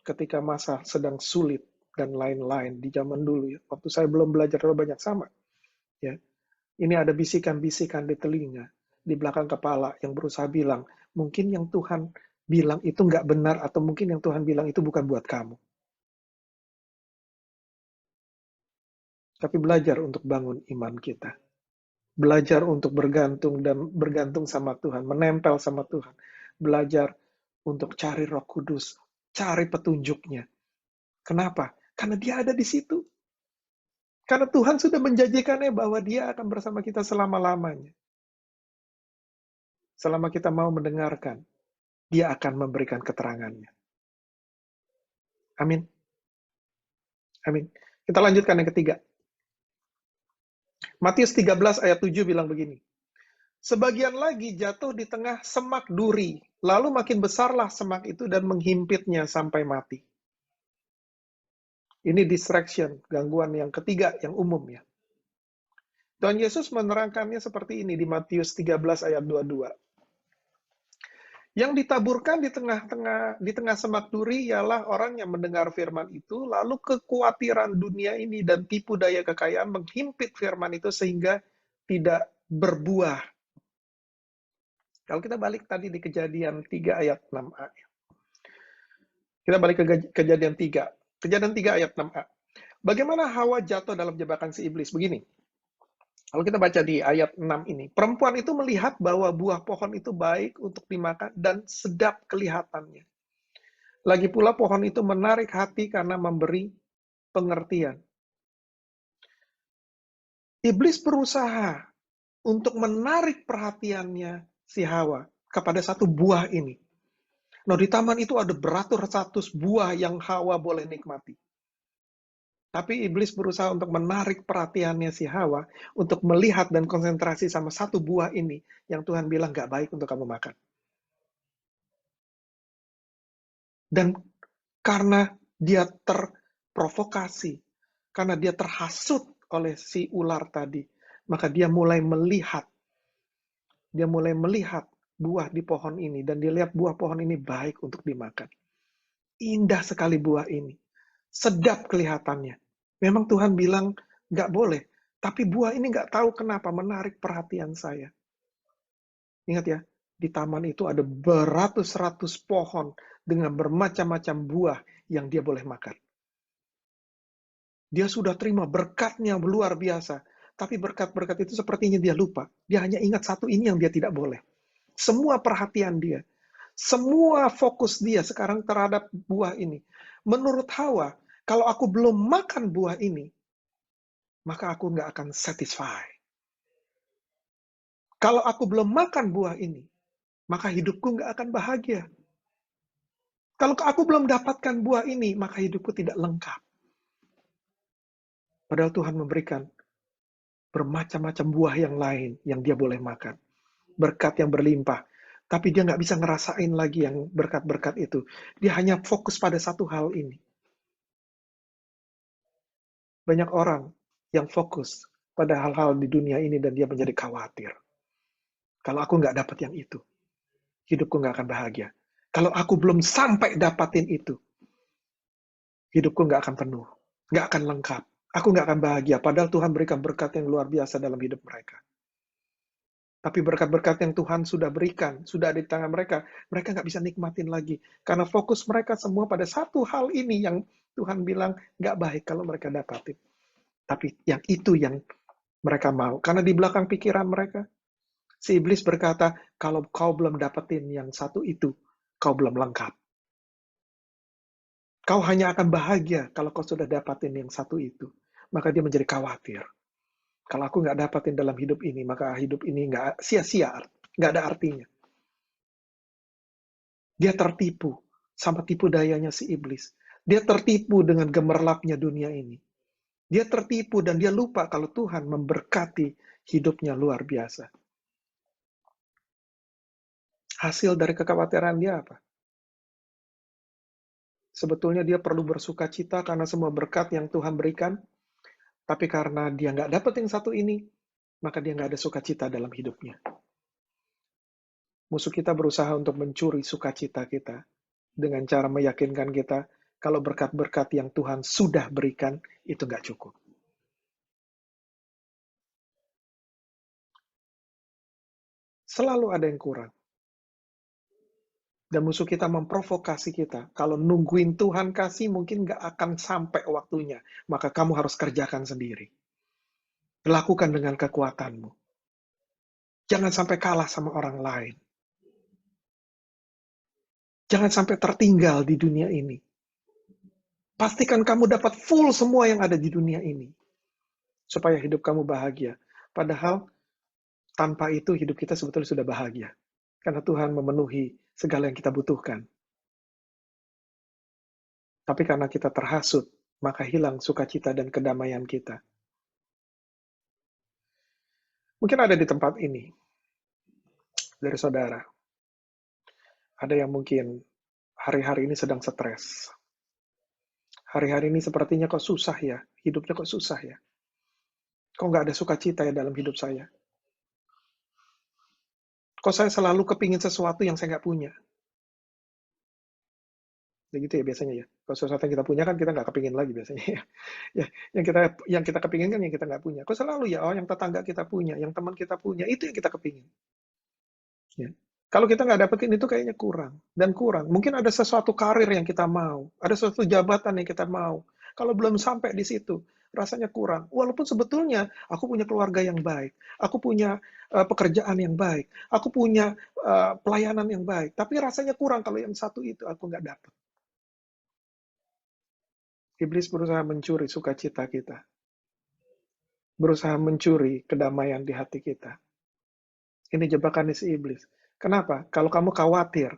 ketika masa sedang sulit dan lain-lain di zaman dulu. Ya. Waktu saya belum belajar terlalu banyak sama. Ya. Ini ada bisikan-bisikan di telinga, di belakang kepala yang berusaha bilang, mungkin yang Tuhan bilang itu nggak benar, atau mungkin yang Tuhan bilang itu bukan buat kamu. Tapi belajar untuk bangun iman kita. Belajar untuk bergantung dan bergantung sama Tuhan, menempel sama Tuhan. Belajar untuk cari Roh Kudus, cari petunjuknya. Kenapa? Karena dia ada di situ. Karena Tuhan sudah menjanjikannya bahwa dia akan bersama kita selama-lamanya. Selama kita mau mendengarkan, dia akan memberikan keterangannya. Amin. Amin. Kita lanjutkan yang ketiga. Matius 13 ayat 7 bilang begini. Sebagian lagi jatuh di tengah semak duri, lalu makin besarlah semak itu dan menghimpitnya sampai mati. Ini distraction, gangguan yang ketiga, yang umum ya. Tuhan Yesus menerangkannya seperti ini di Matius 13 ayat 22. Yang ditaburkan di tengah semak duri ialah orang yang mendengar firman itu, lalu kekhawatiran dunia ini dan tipu daya kekayaan menghimpit firman itu sehingga tidak berbuah. Kalau kita balik tadi di Kejadian 3 ayat 6a. Kita balik ke Kejadian 3. Kejadian 3 ayat 6a. Bagaimana Hawa jatuh dalam jebakan si iblis? Begini. Kalau kita baca di ayat 6 ini, perempuan itu melihat bahwa buah pohon itu baik untuk dimakan dan sedap kelihatannya. Lagi pula pohon itu menarik hati karena memberi pengertian. Iblis berusaha untuk menarik perhatiannya si Hawa kepada satu buah ini. Nah, di taman itu ada beratus-ratus buah yang Hawa boleh nikmati. Tapi iblis berusaha untuk menarik perhatiannya si Hawa untuk melihat dan konsentrasi sama satu buah ini yang Tuhan bilang gak baik untuk kamu makan. Dan karena Dia terprovokasi karena dia terhasut oleh si ular tadi. Maka dia mulai melihat buah di pohon ini, dan dia lihat buah pohon ini baik untuk dimakan. Indah sekali buah ini. Sedap kelihatannya. Memang Tuhan bilang nggak boleh, tapi buah ini nggak tahu kenapa menarik perhatian saya. Ingat ya, di taman itu ada beratus-ratus pohon dengan bermacam-macam buah yang dia boleh makan. Dia sudah terima berkatnya luar biasa, tapi berkat-berkat itu sepertinya dia lupa. Dia hanya ingat satu ini yang dia tidak boleh. Semua perhatian dia, semua fokus dia sekarang terhadap buah ini. Menurut Hawa, kalau aku belum makan buah ini, maka aku nggak akan satisfy. Kalau aku belum makan buah ini, maka hidupku nggak akan bahagia. Kalau aku belum dapatkan buah ini, maka hidupku tidak lengkap. Padahal Tuhan memberikan bermacam-macam buah yang lain yang dia boleh makan. Berkat yang berlimpah. Tapi dia nggak bisa ngerasain lagi yang berkat-berkat itu. Dia hanya fokus pada satu hal ini. Banyak orang yang fokus pada hal-hal di dunia ini dan dia menjadi khawatir. Kalau aku nggak dapat yang itu, hidupku nggak akan bahagia. Kalau aku belum sampai dapatin itu, hidupku nggak akan penuh, nggak akan lengkap. Aku nggak akan bahagia, padahal Tuhan berikan berkat yang luar biasa dalam hidup mereka. Tapi berkat-berkat yang Tuhan sudah berikan, sudah ada di tangan mereka, mereka nggak bisa nikmatin lagi. Karena fokus mereka semua pada satu hal ini yang Tuhan bilang nggak baik kalau mereka dapatin. Tapi yang itu yang mereka mau. Karena di belakang pikiran mereka, si iblis berkata, kalau kau belum dapetin yang satu itu, kau belum lengkap. Kau hanya akan bahagia kalau kau sudah dapatin yang satu itu. Maka dia menjadi khawatir. Kalau aku nggak dapatin dalam hidup ini, maka hidup ini nggak sia-sia, nggak ada artinya. Dia tertipu sama tipu dayanya si iblis. Dia tertipu dengan gemerlapnya dunia ini. Dia tertipu dan dia lupa kalau Tuhan memberkati hidupnya luar biasa. Hasil dari kekhawatiran dia apa? Sebetulnya dia perlu bersuka cita karena semua berkat yang Tuhan berikan, tapi karena dia nggak dapet yang satu ini, maka dia nggak ada sukacita dalam hidupnya. Musuh kita berusaha untuk mencuri sukacita kita dengan cara meyakinkan kita kalau berkat-berkat yang Tuhan sudah berikan itu nggak cukup. Selalu ada yang kurang. Dan musuh kita memprovokasi kita. Kalau nungguin Tuhan kasih mungkin nggak akan sampai waktunya. Maka kamu harus kerjakan sendiri. Lakukan dengan kekuatanmu. Jangan sampai kalah sama orang lain. Jangan sampai tertinggal di dunia ini. Pastikan kamu dapat full semua yang ada di dunia ini. Supaya hidup kamu bahagia. Padahal tanpa itu hidup kita sebetulnya sudah bahagia. Karena Tuhan memenuhi segala yang kita butuhkan. Tapi karena kita terhasut, maka hilang sukacita dan kedamaian kita. Mungkin ada di tempat ini, dari saudara. Ada yang mungkin hari-hari ini sedang stres. Hari-hari ini sepertinya kok susah ya, hidupnya kok susah ya. Kok nggak ada sukacita ya dalam hidup saya. Kok saya selalu kepingin sesuatu yang saya nggak punya. Begitu ya biasanya ya. Kalau sesuatu yang kita punya kan kita nggak kepingin lagi biasanya ya. Ya, yang kita kepingin kan yang kita nggak punya. Kok selalu ya, yang tetangga kita punya, yang teman kita punya, itu yang kita kepingin. Ya. Kalau kita nggak dapetin itu kayaknya kurang. Dan kurang. Mungkin ada sesuatu karir yang kita mau. Ada sesuatu jabatan yang kita mau. Kalau belum sampai di situ, rasanya kurang. Walaupun sebetulnya aku punya keluarga yang baik. Aku punya pekerjaan yang baik. Aku punya pelayanan yang baik. Tapi rasanya kurang kalau yang satu itu aku nggak dapat. Iblis berusaha mencuri sukacita kita. Berusaha mencuri kedamaian di hati kita. Ini jebakan si iblis. Kenapa? Kalau kamu khawatir,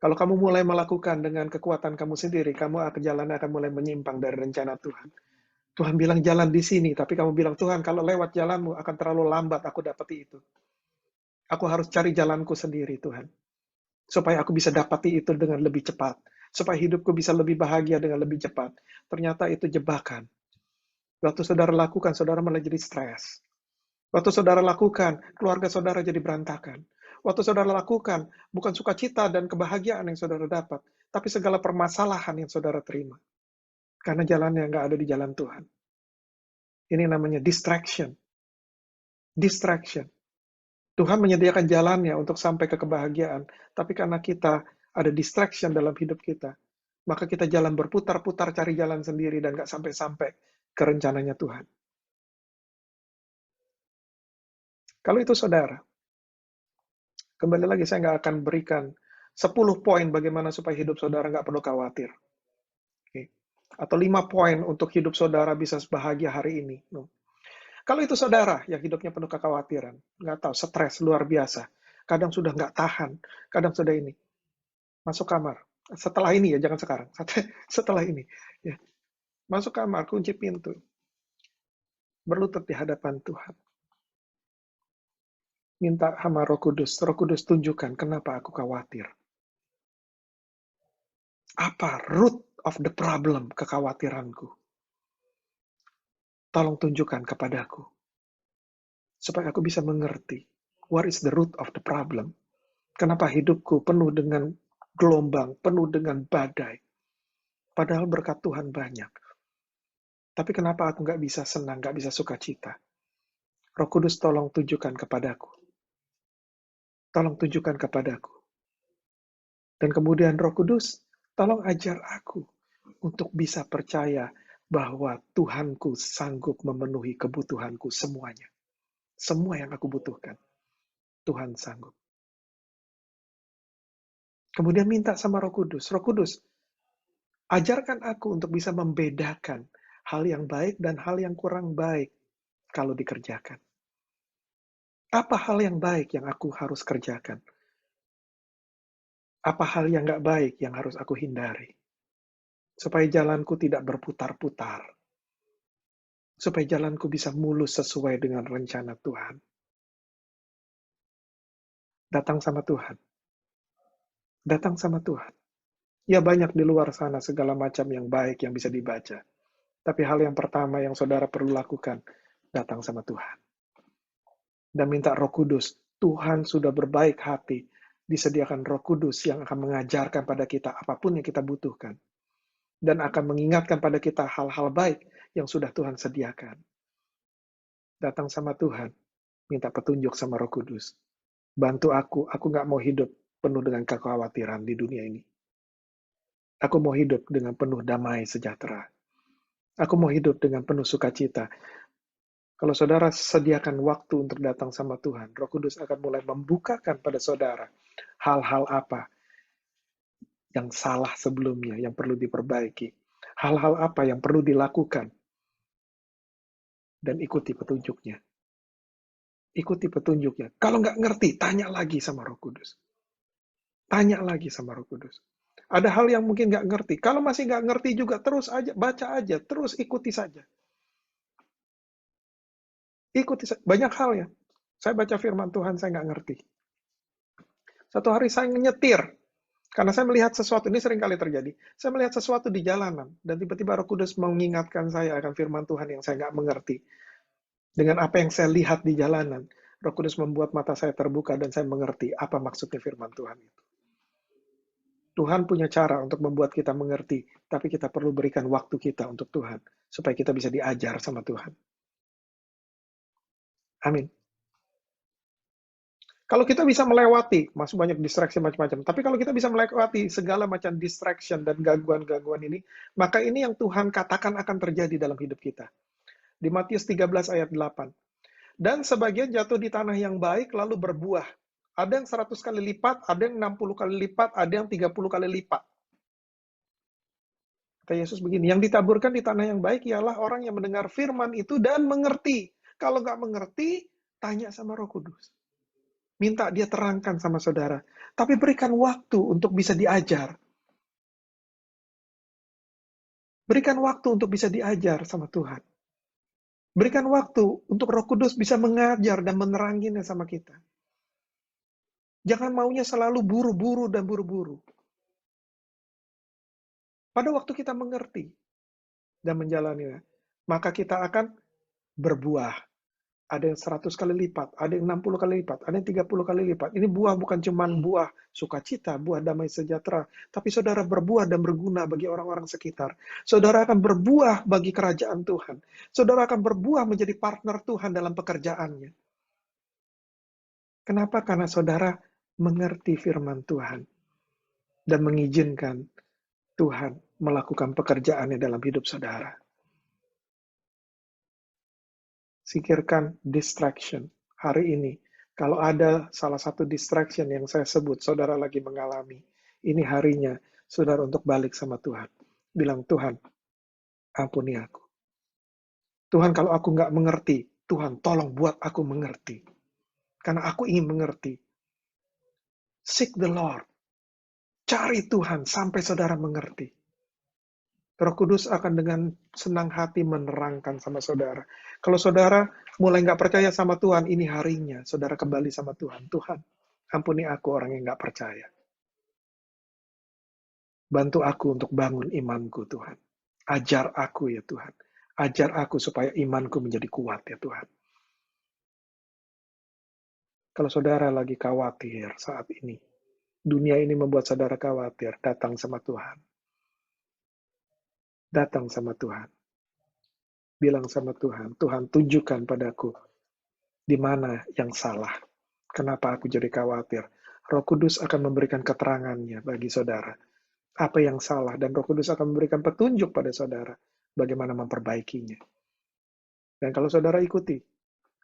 kalau kamu mulai melakukan dengan kekuatan kamu sendiri, kamu jalan akan mulai menyimpang dari rencana Tuhan. Tuhan bilang jalan di sini, tapi kamu bilang, Tuhan kalau lewat jalanmu akan terlalu lambat aku dapati itu. Aku harus cari jalanku sendiri, Tuhan. Supaya aku bisa dapati itu dengan lebih cepat. supaya hidupku bisa lebih bahagia dengan lebih cepat. Ternyata itu jebakan. Waktu saudara lakukan, saudara malah jadi stres. Waktu saudara lakukan, keluarga saudara jadi berantakan. Waktu saudara lakukan, bukan sukacita dan kebahagiaan yang saudara dapat, tapi segala permasalahan yang saudara terima. Karena jalannya nggak ada di jalan Tuhan. Ini namanya distraction. Distraction. Tuhan menyediakan jalannya untuk sampai ke kebahagiaan, tapi karena kita ada distraction dalam hidup kita, maka kita jalan berputar-putar cari jalan sendiri dan nggak sampai-sampai ke rencananya Tuhan. Kalau itu saudara, kembali lagi saya nggak akan berikan 10 poin bagaimana supaya hidup saudara nggak perlu khawatir. Oke. Atau 5 poin untuk hidup saudara bisa bahagia hari ini. No. Kalau itu saudara yang hidupnya penuh kekhawatiran, nggak tahu, stres luar biasa, kadang sudah nggak tahan, kadang sudah ini, masuk kamar. Setelah ini ya, jangan sekarang. Setelah ini, ya, masuk kamar, kunci pintu, berlutut di hadapan Tuhan. Minta sama Roh Kudus tunjukkan kenapa aku khawatir. Apa root of the problem kekhawatiranku? Tolong tunjukkan kepadaku. Supaya aku bisa mengerti. What is the root of the problem? Kenapa hidupku penuh dengan gelombang, penuh dengan badai. Padahal berkat Tuhan banyak. Tapi kenapa aku nggak bisa senang, nggak bisa sukacita? Roh Kudus tolong tunjukkan kepadaku. Tolong tunjukkan kepadaku. Dan kemudian Roh Kudus, tolong ajar aku untuk bisa percaya bahwa Tuhanku sanggup memenuhi kebutuhanku semuanya. Semua yang aku butuhkan, Tuhan sanggup. Kemudian minta sama Roh Kudus. Roh Kudus, ajarkan aku untuk bisa membedakan hal yang baik dan hal yang kurang baik kalau dikerjakan. Apa hal yang baik yang aku harus kerjakan? Apa hal yang nggak baik yang harus aku hindari? Supaya jalanku tidak berputar-putar. Supaya jalanku bisa mulus sesuai dengan rencana Tuhan. Datang sama Tuhan. Datang sama Tuhan. Ya banyak di luar sana segala macam yang baik yang bisa dibaca. Tapi hal yang pertama yang saudara perlu lakukan, datang sama Tuhan. Dan minta Roh Kudus. Tuhan sudah berbaik hati. Disediakan Roh Kudus yang akan mengajarkan pada kita apapun yang kita butuhkan. Dan akan mengingatkan pada kita hal-hal baik yang sudah Tuhan sediakan. Datang sama Tuhan. Minta petunjuk sama Roh Kudus. Bantu aku nggak mau hidup penuh dengan kekhawatiran di dunia ini. Aku mau hidup dengan penuh damai sejahtera. Aku mau hidup dengan penuh sukacita. Kalau saudara sediakan waktu untuk datang sama Tuhan, Roh Kudus akan mulai membukakan pada saudara hal-hal apa yang salah sebelumnya, yang perlu diperbaiki. Hal-hal apa yang perlu dilakukan. Dan ikuti petunjuknya. Ikuti petunjuknya. Kalau nggak ngerti, tanya lagi sama Roh Kudus. Tanya lagi sama Roh Kudus. Ada hal yang mungkin nggak ngerti. Kalau masih nggak ngerti juga, terus aja, baca aja, terus ikuti saja. Ikuti banyak hal ya. Saya baca firman Tuhan, saya nggak ngerti. Satu hari saya nyetir, karena saya melihat sesuatu, ini sering kali terjadi. Saya melihat sesuatu di jalanan, dan tiba-tiba Roh Kudus mengingatkan saya akan firman Tuhan yang saya nggak mengerti. Dengan apa yang saya lihat di jalanan, Roh Kudus membuat mata saya terbuka dan saya mengerti apa maksudnya firman Tuhan itu. Tuhan punya cara untuk membuat kita mengerti, tapi kita perlu berikan waktu kita untuk Tuhan, supaya kita bisa diajar sama Tuhan. Amin. Kalau kita bisa melewati, masih banyak distraksi macam-macam, tapi kalau kita bisa melewati segala macam distraction dan gangguan-gangguan ini, maka ini yang Tuhan katakan akan terjadi dalam hidup kita. Di Matius 13 ayat 8. Dan sebagian jatuh di tanah yang baik lalu berbuah. Ada yang 100 kali lipat, ada yang 60 kali lipat, ada yang 30 kali lipat. Kata Yesus begini, yang ditaburkan di tanah yang baik ialah orang yang mendengar firman itu dan mengerti. Kalau nggak mengerti, tanya sama Roh Kudus. Minta dia terangkan sama saudara. Tapi berikan waktu untuk bisa diajar. Berikan waktu untuk bisa diajar sama Tuhan. Berikan waktu untuk Roh Kudus bisa mengajar dan meneranginya sama kita. Jangan maunya selalu buru-buru dan buru-buru. Pada waktu kita mengerti dan menjalaninya, maka kita akan berbuah. Ada yang 100 kali lipat, ada yang 60 kali lipat, ada yang 30 kali lipat. Ini buah bukan cuma buah sukacita, buah damai sejahtera, tapi saudara berbuah dan berguna bagi orang-orang sekitar. Saudara akan berbuah bagi kerajaan Tuhan. Saudara akan berbuah menjadi partner Tuhan dalam pekerjaannya. Kenapa? Karena saudara mengerti firman Tuhan dan mengizinkan Tuhan melakukan pekerjaannya dalam hidup saudara. Singkirkan distraction hari ini. Kalau ada salah satu distraction yang saya sebut, saudara lagi mengalami, ini harinya saudara untuk balik sama Tuhan. Bilang, Tuhan, ampuni aku. Tuhan, kalau aku nggak mengerti, Tuhan tolong buat aku mengerti. Karena aku ingin mengerti. Seek the Lord. Cari Tuhan sampai saudara mengerti. Roh Kudus akan dengan senang hati menerangkan sama saudara. Kalau saudara mulai nggak percaya sama Tuhan, ini harinya saudara kembali sama Tuhan. Tuhan, ampuni aku orang yang nggak percaya. Bantu aku untuk bangun imanku, Tuhan. Ajar aku ya Tuhan. Ajar aku supaya imanku menjadi kuat ya Tuhan. Kalau saudara lagi khawatir saat ini, dunia ini membuat saudara khawatir, datang sama Tuhan. Datang sama Tuhan. Bilang sama Tuhan, Tuhan tunjukkan padaku di mana yang salah. Kenapa aku jadi khawatir? Roh Kudus akan memberikan keterangannya bagi saudara. Apa yang salah, dan Roh Kudus akan memberikan petunjuk pada saudara bagaimana memperbaikinya. Dan kalau saudara ikuti,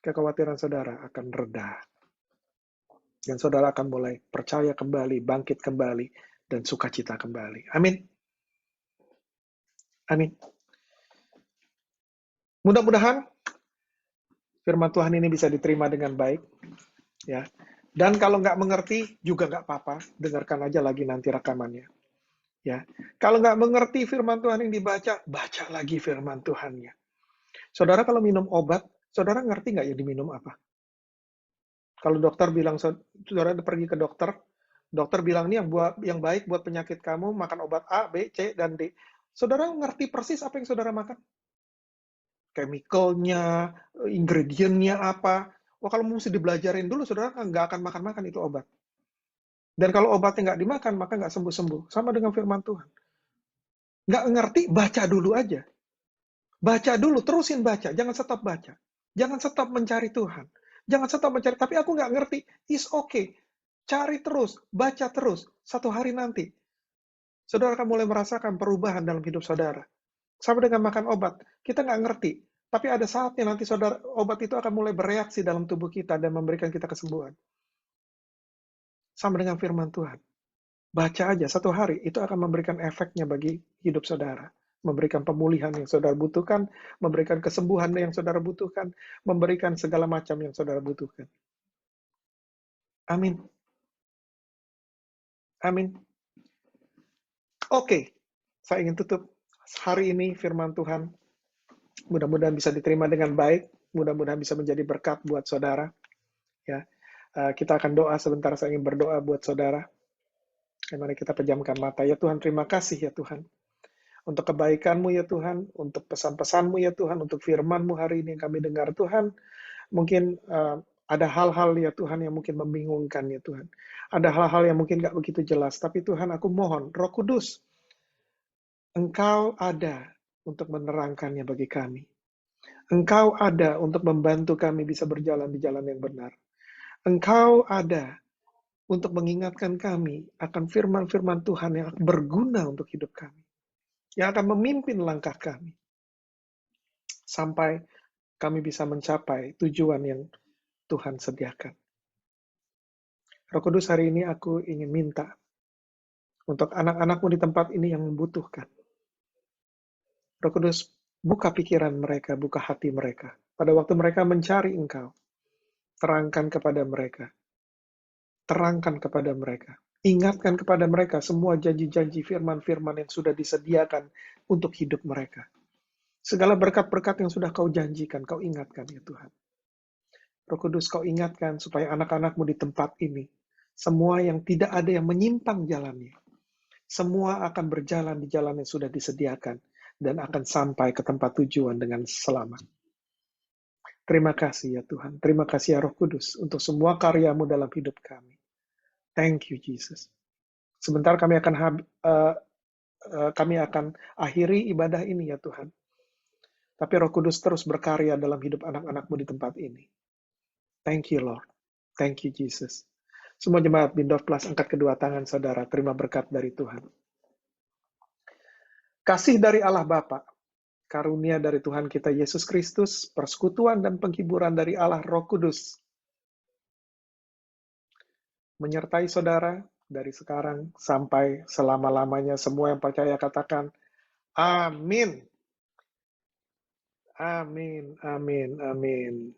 kekhawatiran saudara akan reda. Dan saudara akan mulai percaya kembali, bangkit kembali, dan sukacita kembali. Amin. Amin. Mudah-mudahan firman Tuhan ini bisa diterima dengan baik. Ya. Dan kalau nggak mengerti, juga nggak apa-apa. Dengarkan aja lagi nanti rekamannya. Ya, kalau nggak mengerti firman Tuhan yang dibaca, baca lagi firman Tuhannya. Saudara kalau minum obat, saudara ngerti nggak ya diminum apa? Kalau dokter bilang, saudara pergi ke dokter, dokter bilang nih yang baik buat penyakit kamu, makan obat A, B, C, dan D. Saudara ngerti persis apa yang saudara makan? Chemical-nya, ingredient-nya apa? Wah, kalau mesti dibelajarin dulu, saudara nggak akan makan-makan itu obat. Dan kalau obatnya nggak dimakan, maka nggak sembuh-sembuh. Sama dengan firman Tuhan. Nggak ngerti, baca dulu aja. Baca dulu, terusin baca. Jangan stop baca. Jangan stop mencari Tuhan. Jangan stop mencari, tapi aku nggak ngerti. It's okay. Cari terus, baca terus. Satu hari nanti, saudara akan mulai merasakan perubahan dalam hidup saudara. Sama dengan makan obat. Kita nggak ngerti. Tapi ada saatnya nanti saudara, obat itu akan mulai bereaksi dalam tubuh kita dan memberikan kita kesembuhan. Sama dengan firman Tuhan. Baca aja satu hari, itu akan memberikan efeknya bagi hidup saudara. Memberikan pemulihan yang saudara butuhkan, memberikan kesembuhan yang saudara butuhkan, memberikan segala macam yang saudara butuhkan. Amin. Amin. Oke, saya ingin tutup hari ini firman Tuhan. Mudah-mudahan bisa diterima dengan baik, mudah-mudahan bisa menjadi berkat buat saudara. Ya, kita akan doa sebentar, saya ingin berdoa buat saudara. Mari kita pejamkan mata. Ya Tuhan, terima kasih ya Tuhan. Untuk kebaikan-Mu ya Tuhan, untuk pesan-pesan-Mu ya Tuhan, untuk firman-Mu hari ini yang kami dengar Tuhan. Mungkin ada hal-hal ya Tuhan yang mungkin membingungkan ya Tuhan. Ada hal-hal yang mungkin gak begitu jelas. Tapi Tuhan, aku mohon, Roh Kudus, Engkau ada untuk menerangkannya bagi kami. Engkau ada untuk membantu kami bisa berjalan di jalan yang benar. Engkau ada untuk mengingatkan kami akan firman-firman Tuhan yang berguna untuk hidup kami. Yang akan memimpin langkah kami. Sampai kami bisa mencapai tujuan yang Tuhan sediakan. Roh Kudus, hari ini aku ingin minta untuk anak-anak-Mu di tempat ini yang membutuhkan. Roh Kudus, buka pikiran mereka, buka hati mereka. Pada waktu mereka mencari Engkau, terangkan kepada mereka. Terangkan kepada mereka. Ingatkan kepada mereka semua janji-janji firman-firman yang sudah disediakan untuk hidup mereka. Segala berkat-berkat yang sudah Kau janjikan, Kau ingatkan ya Tuhan. Roh Kudus, Kau ingatkan supaya anak-anak-Mu di tempat ini, semua yang tidak ada yang menyimpang jalannya. semua akan berjalan di jalan yang sudah disediakan dan akan sampai ke tempat tujuan dengan selamat. Terima kasih ya Tuhan. Terima kasih ya Roh Kudus untuk semua karya-Mu dalam hidup kami. Thank you Jesus. Sebentar kami akan akhiri ibadah ini ya Tuhan. Tapi Roh Kudus terus berkarya dalam hidup anak-anak-Mu di tempat ini. Thank you Lord. Thank you Jesus. Semua jemaat Bindov Plus angkat kedua tangan saudara. Terima berkat dari Tuhan. Kasih dari Allah Bapa, karunia dari Tuhan kita Yesus Kristus, persekutuan dan penghiburan dari Allah Roh Kudus, menyertai saudara dari sekarang sampai selama-lamanya. Semua yang percaya katakan, amin. Amin, amin, amin.